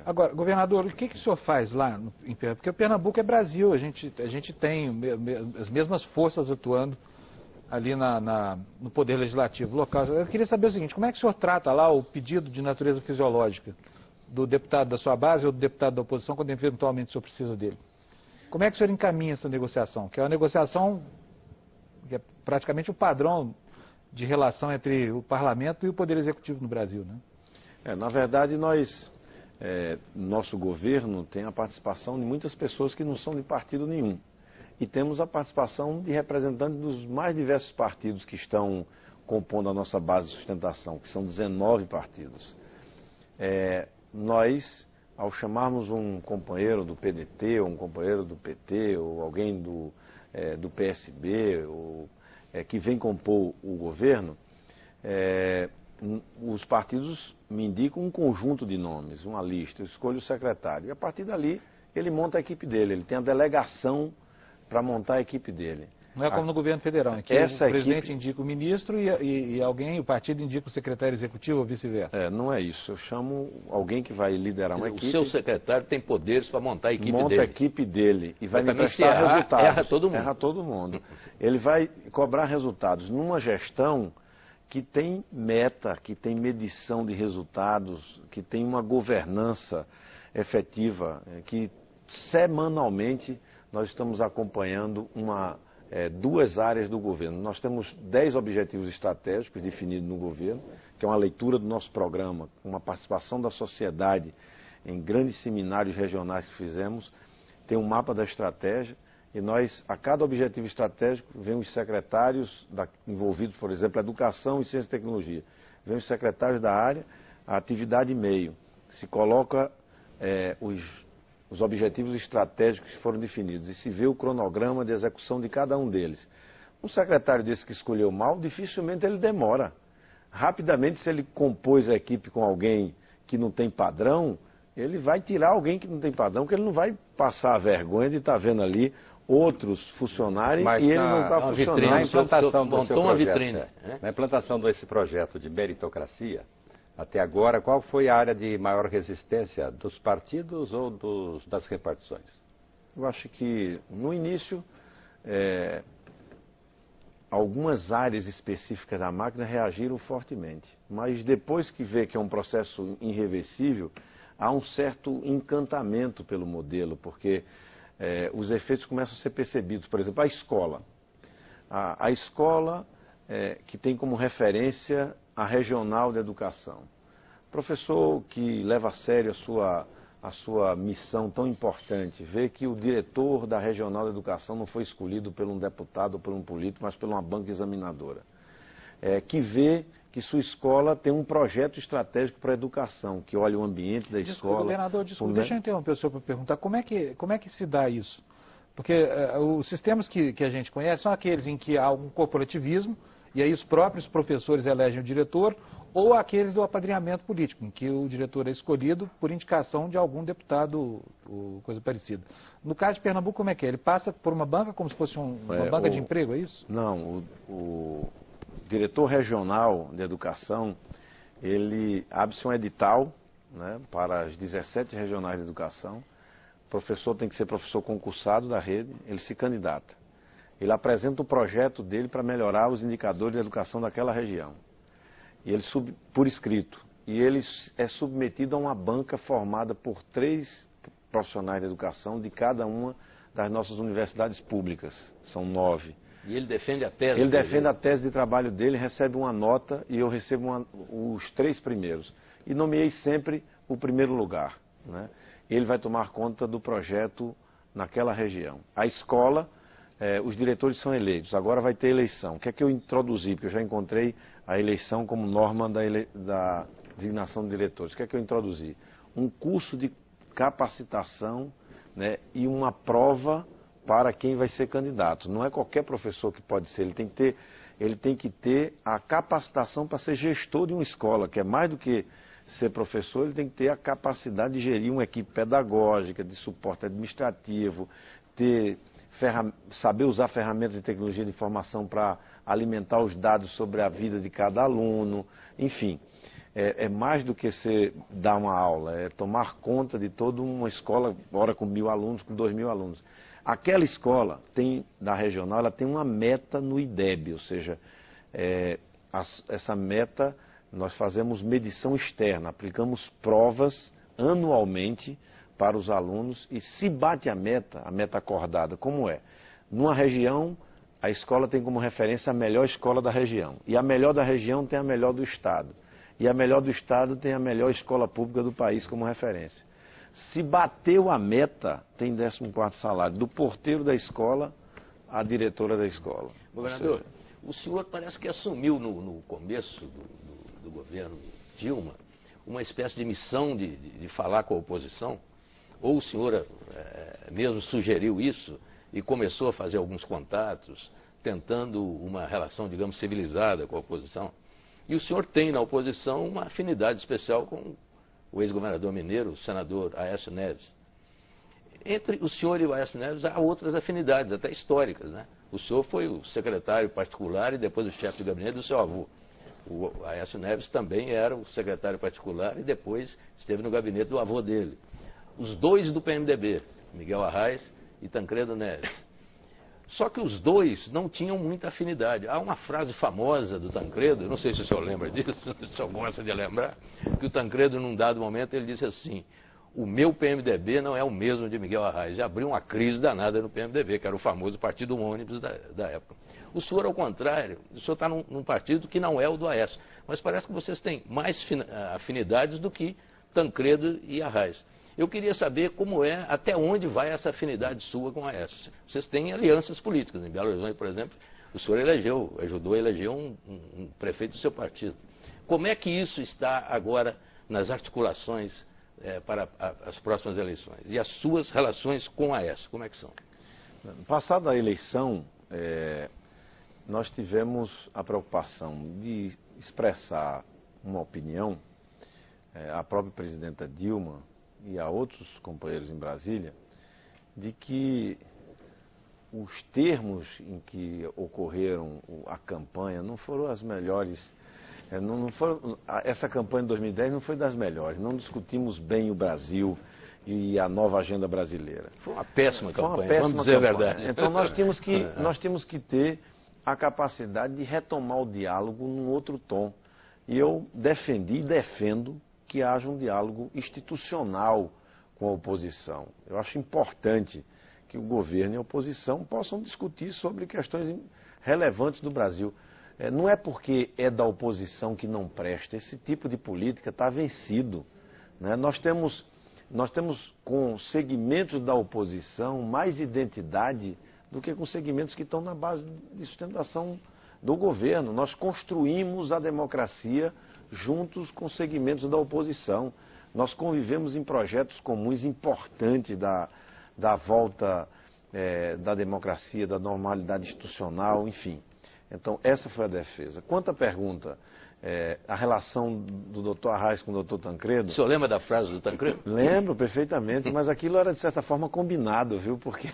Agora, governador, o que o senhor faz lá em Pernambuco? Porque o Pernambuco é Brasil, a gente tem as mesmas forças atuando ali no Poder Legislativo local. Eu queria saber o seguinte, como é que o senhor trata lá o pedido de natureza fisiológica do deputado da sua base ou do deputado da oposição, quando eventualmente o senhor precisa dele? Como é que o senhor encaminha essa negociação? Que é uma negociação que é praticamente o padrão de relação entre o Parlamento e o Poder Executivo no Brasil, né? Na verdade, nosso governo tem a participação de muitas pessoas que não são de partido nenhum. E temos a participação de representantes dos mais diversos partidos que estão compondo a nossa base de sustentação, que são 19 partidos. Nós, ao chamarmos um companheiro do PDT, ou um companheiro do PT, ou alguém do PSB, que vem compor o governo, os partidos me indicam um conjunto de nomes, uma lista, eu escolho o secretário. E a partir dali, ele monta a equipe dele, ele tem a delegação para montar a equipe dele. Não é como no governo federal, em que o presidente indica o ministro e o partido indica o secretário executivo ou vice-versa. Não é isso. Eu chamo alguém que vai liderar uma equipe. O seu secretário tem poderes para montar a equipe dele. Monta a equipe dele e vai me prestar resultados. Erra todo mundo. Erra todo mundo. Ele vai cobrar resultados numa gestão que tem meta, que tem medição de resultados, que tem uma governança efetiva, que semanalmente nós estamos acompanhando duas áreas do governo. Nós temos 10 objetivos estratégicos definidos no governo, que é uma leitura do nosso programa, uma participação da sociedade em grandes seminários regionais que fizemos, tem um mapa da estratégia, e nós, a cada objetivo estratégico, vem os secretários envolvidos, por exemplo, educação e ciência e tecnologia. Vem os secretários da área, a atividade e meio. Se coloca os objetivos estratégicos que foram definidos e se vê o cronograma de execução de cada um deles. Um secretário desse que escolheu mal, dificilmente ele demora. Rapidamente, se ele compôs a equipe com alguém que não tem padrão, ele vai tirar alguém que não tem padrão, porque ele não vai passar a vergonha de estar vendo ali outros funcionarem e ele não está funcionando. Na implantação do seu projeto, vitrine, na implantação desse projeto de meritocracia, até agora, qual foi a área de maior resistência dos partidos ou das repartições? Eu acho que, no início, algumas áreas específicas da máquina reagiram fortemente. Mas depois que vê que é um processo irreversível, há um certo encantamento pelo modelo, porque os efeitos começam a ser percebidos. Por exemplo, a escola. A escola que tem como referência a regional de educação. Professor que leva a sério a sua missão tão importante, vê que o diretor da regional de educação não foi escolhido por um deputado ou por um político, mas por uma banca examinadora. Que vê que sua escola tem um projeto estratégico para a educação, que olha o ambiente da escola. Governador, deixa eu interromper o senhor para perguntar, como é que se dá isso? Porque os sistemas que a gente conhece são aqueles em que há um corporativismo, e aí os próprios professores elegem o diretor, ou aquele do apadrinhamento político, em que o diretor é escolhido por indicação de algum deputado ou coisa parecida. No caso de Pernambuco, como é que é? Ele passa por uma banca como se fosse uma banca de emprego, é isso? Não, o diretor regional de educação, ele abre-se um edital, né, para as 17 regionais de educação. O professor tem que ser professor concursado da rede, ele se candidata. Ele apresenta o projeto dele para melhorar os indicadores de educação daquela região. E ele por escrito. E ele é submetido a uma banca formada por 3 profissionais de educação de cada uma das nossas universidades públicas. São 9. E ele defende a tese? Ele defende a tese de trabalho dele, recebe uma nota e eu recebo os 3 primeiros. E nomeei sempre o primeiro lugar, né? Ele vai tomar conta do projeto naquela região. A escola, os diretores são eleitos, agora vai ter eleição. O que é que eu introduzi? Porque eu já encontrei a eleição como norma da designação de diretores. O que é que eu introduzi? Um curso de capacitação, né, e uma prova para quem vai ser candidato. Não é qualquer professor que pode ser, ele tem que ter a capacitação para ser gestor de uma escola, que é mais do que ser professor, ele tem que ter a capacidade de gerir uma equipe pedagógica, de suporte administrativo, saber usar ferramentas de tecnologia de informação para alimentar os dados sobre a vida de cada aluno, enfim. é mais do que você dar uma aula, é tomar conta de toda uma escola, agora com 1.000 alunos, com 2.000 alunos. Aquela escola da regional, ela tem uma meta no IDEB, ou seja, essa meta nós fazemos medição externa, aplicamos provas anualmente para os alunos e se bate a meta acordada, como é? Numa região, a escola tem como referência a melhor escola da região. E a melhor da região tem a melhor do estado. E a melhor do estado tem a melhor escola pública do país como referência. Se bateu a meta, tem 14º salário. Do porteiro da escola à diretora da escola. Governador, o senhor parece que assumiu no começo do governo Dilma uma espécie de missão de falar com a oposição. Ou o senhor mesmo sugeriu isso e começou a fazer alguns contatos, tentando uma relação, digamos, civilizada com a oposição. E o senhor tem na oposição uma afinidade especial com o ex-governador mineiro, o senador Aécio Neves. Entre o senhor e o Aécio Neves há outras afinidades, até históricas, né? O senhor foi o secretário particular e depois o chefe de gabinete do seu avô. O Aécio Neves também era o secretário particular e depois esteve no gabinete do avô dele. Os dois do PMDB, Miguel Arraes e Tancredo Neves. Só que os dois não tinham muita afinidade. Há uma frase famosa do Tancredo, eu não sei se o senhor lembra disso, se o senhor gosta de lembrar, que o Tancredo, num dado momento, ele disse assim: o meu PMDB não é o mesmo de Miguel Arraes. E abriu uma crise danada no PMDB, que era o famoso partido ônibus da época. O senhor, ao contrário, o senhor está num partido que não é o do Aécio. Mas parece que vocês têm mais afinidades do que Tancredo e Arraes. Eu queria saber como é, até onde vai essa afinidade sua com a Aécio. Vocês têm alianças políticas. Em Belo Horizonte, por exemplo, o senhor ajudou a eleger um prefeito do seu partido. Como é que isso está agora nas articulações para as próximas eleições? E as suas relações com a Aécio, como é que são? Passada a eleição, nós tivemos a preocupação de expressar uma opinião, a própria presidenta Dilma e a outros companheiros em Brasília, de que os termos em que ocorreram a campanha não foram as melhores. Essa campanha de 2010 não foi das melhores. Não discutimos bem o Brasil e a nova agenda brasileira. Foi uma péssima campanha, péssima vamos dizer campanha. A verdade. Então nós temos que ter a capacidade de retomar o diálogo num outro tom. E eu defendi e defendo que haja um diálogo institucional com a oposição. Eu acho importante que o governo e a oposição possam discutir sobre questões relevantes do Brasil. Não é porque é da oposição que não presta. Esse tipo de política está vencido, né? Nós temos com segmentos da oposição mais identidade do que com segmentos que estão na base de sustentação do governo. Nós construímos a democracia juntos com segmentos da oposição. Nós convivemos em projetos comuns importantes da volta da democracia, da normalidade institucional, enfim. Então, essa foi a defesa. Quanto à pergunta, a relação do doutor Arraes com o doutor Tancredo... O senhor lembra da frase do Tancredo? Lembro perfeitamente, mas aquilo era, de certa forma, combinado, viu? Porque,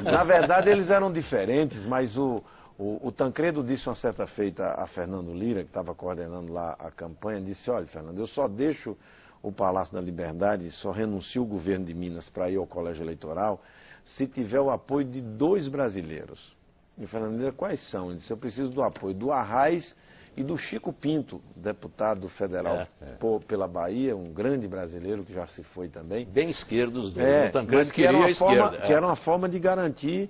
na verdade, eles eram diferentes, mas o Tancredo disse uma certa feita a Fernando Lira, que estava coordenando lá a campanha, disse: olha, Fernando, eu só deixo o Palácio da Liberdade, só renuncio o governo de Minas para ir ao colégio eleitoral, se tiver o apoio de 2 brasileiros. E o Fernando Lira, quais são? Ele disse: eu preciso do apoio do Arraes e do Chico Pinto, deputado federal pela Bahia, um grande brasileiro que já se foi também. Bem esquerdo os dois. O Tancredo que era uma forma de garantir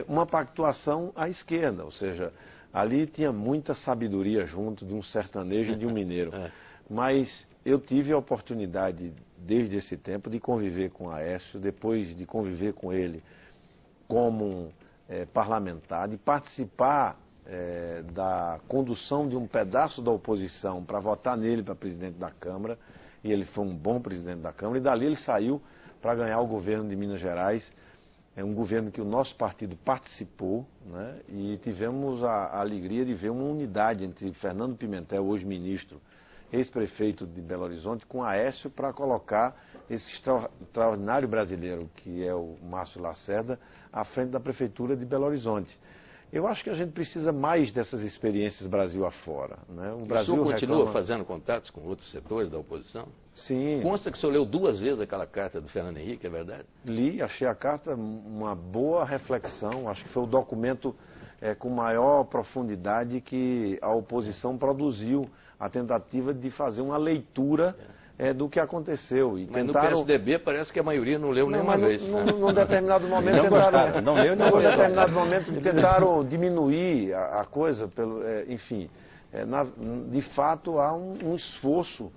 uma pactuação à esquerda, ou seja, ali tinha muita sabedoria junto de um sertanejo e de um mineiro. Mas eu tive a oportunidade, desde esse tempo, de conviver com Aécio, depois de conviver com ele como parlamentar, de participar da condução de um pedaço da oposição para votar nele para presidente da Câmara, e ele foi um bom presidente da Câmara, e dali ele saiu para ganhar o governo de Minas Gerais. É um governo que o nosso partido participou, né? E tivemos a alegria de ver uma unidade entre Fernando Pimentel, hoje ministro, ex-prefeito de Belo Horizonte, com Aécio, para colocar esse extraordinário brasileiro, que é o Márcio Lacerda, à frente da prefeitura de Belo Horizonte. Eu acho que a gente precisa mais dessas experiências Brasil afora, né? O Brasil senhor continua reclama... fazendo contatos com outros setores da oposição? Sim. Consta que o senhor leu 2 vezes aquela carta do Fernando Henrique, é verdade? Li, achei a carta uma boa reflexão, acho que foi o documento com maior profundidade que a oposição produziu, a tentativa de fazer uma leitura do que aconteceu. E mas tentaram... no PSDB parece que a maioria não leu nenhuma vez. Num determinado momento tentaram... Não leu nenhuma vez. Num determinado momento tentaram diminuir a coisa, enfim. De fato, há um esforço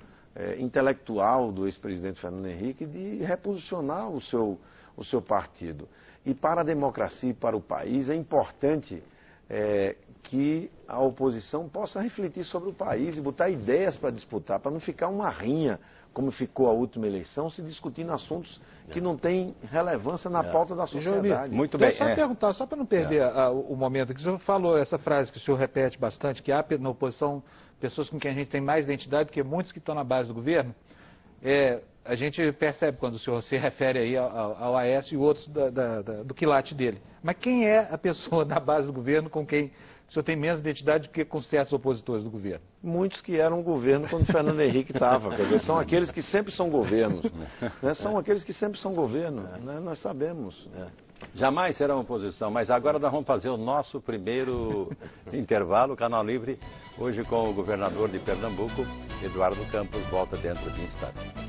intelectual do ex-presidente Fernando Henrique de reposicionar o seu partido. E para a democracia e para o país é importante que a oposição possa refletir sobre o país e botar ideias para disputar, para não ficar uma rinha, como ficou a última eleição, se discutindo assuntos que não têm relevância na pauta da sociedade. Muito bem. Só perguntar, só para não perder o momento, que o senhor falou essa frase que o senhor repete bastante, que há na oposição pessoas com quem a gente tem mais identidade que muitos que estão na base do governo. A gente percebe quando o senhor se refere aí ao Aécio e outros do quilate dele. Mas quem é a pessoa na base do governo com quem o senhor tem menos identidade do que com certos opositores do governo? Muitos que eram governo quando Fernando Henrique estava. Quer dizer, são aqueles que sempre são governos. Né? São aqueles que sempre são governo. Né? Nós sabemos. Jamais será uma oposição, mas agora nós vamos fazer o nosso primeiro intervalo, Canal Livre, hoje com o governador de Pernambuco, Eduardo Campos, volta dentro de instantes.